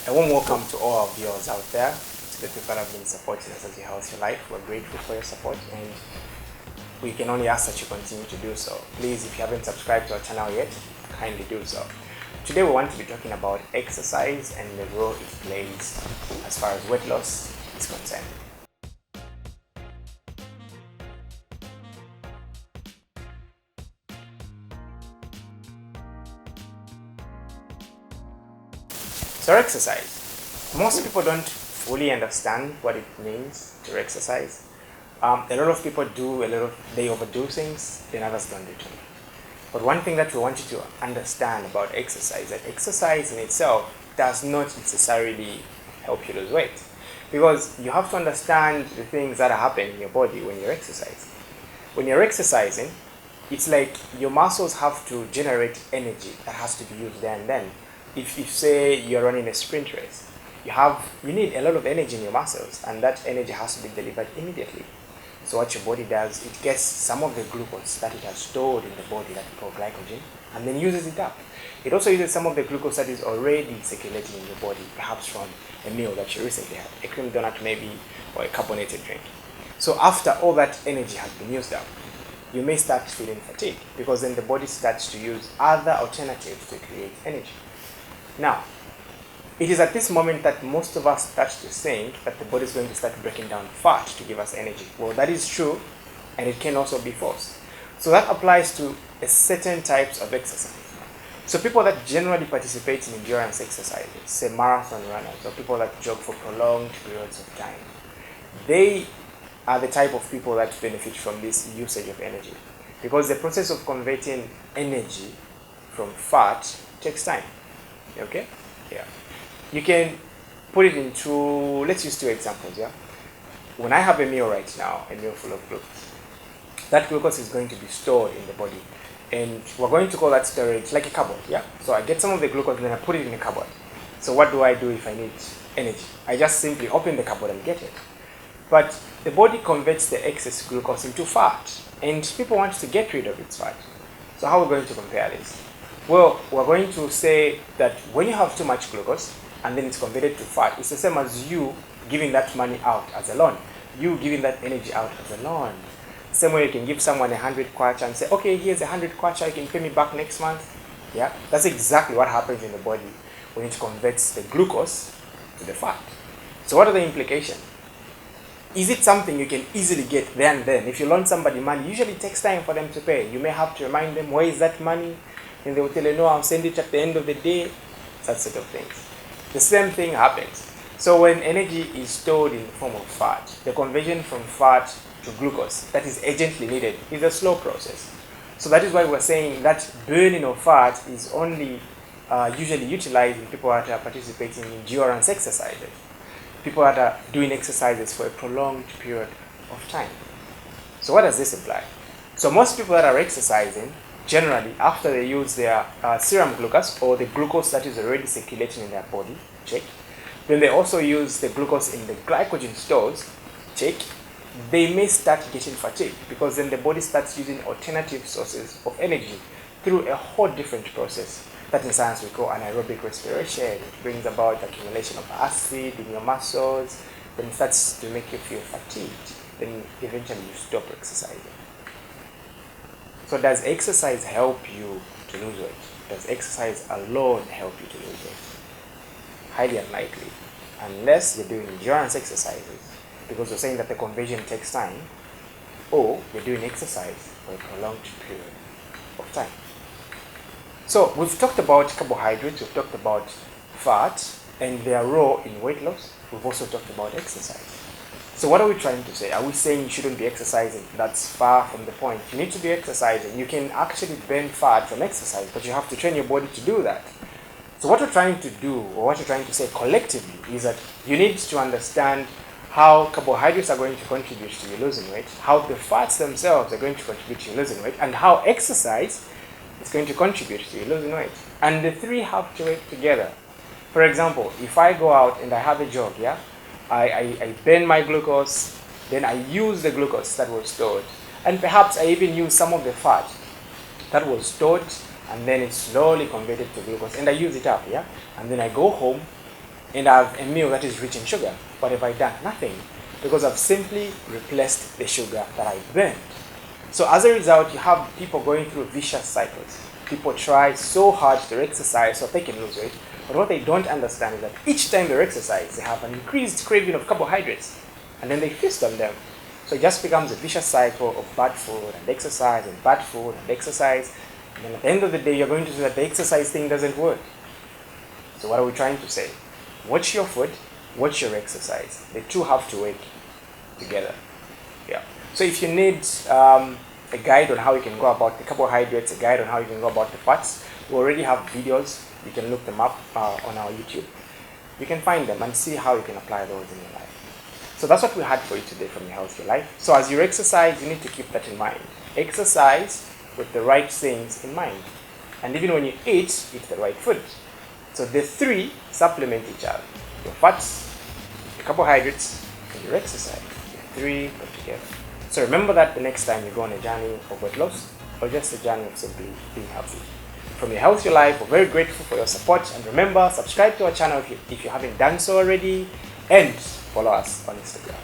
A warm welcome to all our viewers out there, to the people that have been supporting us as you healthy life. We're grateful for your support and we can only ask that you continue to do so. Please, if you haven't subscribed to our channel yet, kindly do so. Today we want to be talking about exercise and the role it plays as far as weight loss is concerned. So exercise. Most people don't fully understand what it means to exercise. A lot of people do they overdo things, then others don't do too. But one thing that we want you to understand about exercise, that exercise in itself does not necessarily help you lose weight. Because you have to understand the things that are happening in your body when you're exercising. When you're exercising, it's like your muscles have to generate energy that has to be used there and then. If say you're running a sprint race, you need a lot of energy in your muscles, and that energy has to be delivered immediately. So what your body does, it gets some of the glucose that it has stored in the body that we call glycogen, and then uses it up. It also uses some of the glucose that is already circulating in your body, perhaps from a meal that you recently had, a cream donut maybe, or a carbonated drink. So after all that energy has been used up, you may start feeling fatigue, because then the body starts to use other alternatives to create energy. Now, it is at this moment that most of us start to think that the body is going to start breaking down fat to give us energy. Well, that is true, and it can also be false. So that applies to a certain types of exercise. So people that generally participate in endurance exercises, say marathon runners, or people that jog for prolonged periods of time, they are the type of people that benefit from this usage of energy. Because the process of converting energy from fat takes time. Okay? Yeah. You can put it into, let's use two examples, yeah? When I have a meal right now, a meal full of glucose, that glucose is going to be stored in the body. And we're going to call that storage like a cupboard, yeah? So I get some of the glucose and then I put it in a cupboard. So what do I do if I need energy? I just simply open the cupboard and get it. But the body converts the excess glucose into fat, and people want to get rid of its fat. So how are we going to compare this? Well, we're going to say that when you have too much glucose and then it's converted to fat, it's the same as you giving that money out as a loan. You giving that energy out as a loan. Same way you can give someone 100 kwacha and say, okay, here's 100 kwacha, you can pay me back next month. Yeah, that's exactly what happens in the body when it converts the glucose to the fat. So what are the implications? Is it something you can easily get there and then? If you loan somebody money, usually it takes time for them to pay. You may have to remind them, where is that money? And they will tell you, no, I'll send it at the end of the day, that sort of things. The same thing happens. So when energy is stored in the form of fat, the conversion from fat to glucose that is urgently needed is a slow process. So that is why we're saying that burning of fat is only usually utilized in people that are participating in endurance exercises. People that are doing exercises for a prolonged period of time. So what does this imply? So most people that are exercising, generally, after they use their serum glucose, or the glucose that is already circulating in their body, check. Then they also use the glucose in the glycogen stores, check. They may start getting fatigued, because then the body starts using alternative sources of energy through a whole different process that in science we call anaerobic respiration. It brings about accumulation of acid in your muscles, then it starts to make you feel fatigued. Then eventually you stop exercising. So does exercise help you to lose weight? Does exercise alone help you to lose weight? Highly unlikely, unless you're doing endurance exercises, because we're saying that the conversion takes time, or you're doing exercise for a prolonged period of time. So we've talked about carbohydrates, we've talked about fat and their role in weight loss. We've also talked about exercise. So what are we trying to say? Are we saying you shouldn't be exercising? That's far from the point. You need to be exercising. You can actually burn fat from exercise, but you have to train your body to do that. So what we're trying to do, or what we're trying to say collectively, is that you need to understand how carbohydrates are going to contribute to you losing weight, how the fats themselves are going to contribute to you losing weight, and how exercise is going to contribute to you losing weight. And the three have to work together. For example, if I go out and I have a jog, yeah, I burn my glucose, then I use the glucose that was stored, and perhaps I even use some of the fat that was stored, and then it's slowly converted to glucose, and I use it up, yeah? And then I go home, and I have a meal that is rich in sugar. What have I done? Nothing, because I've simply replaced the sugar that I burned. So as a result, you have people going through vicious cycles. People try so hard to exercise so they can lose weight, but what they don't understand is that each time they exercise, they have an increased craving of carbohydrates, and then they feast on them. So it just becomes a vicious cycle of bad food and exercise and bad food and exercise. And then at the end of the day, you're going to see that the exercise thing doesn't work. So what are we trying to say? Watch your food, watch your exercise. The two have to work together. Yeah. So if you need a guide on how you can go about the carbohydrates, a guide on how you can go about the fats, we already have videos. You can look them up on our YouTube. You can find them and see how you can apply those in your life. So that's what we had for you today from Your Healthy Life. So as you exercise, you need to keep that in mind. Exercise with the right things in mind. And even when you eat the right food. So the three supplement each other. Your fats, your carbohydrates, and your exercise. The three come together. So remember that the next time you go on a journey of weight loss, or just a journey of simply being healthy. From Your Healthy Life, we're very grateful for your support. And remember, subscribe to our channel if you haven't done so already. And follow us on Instagram.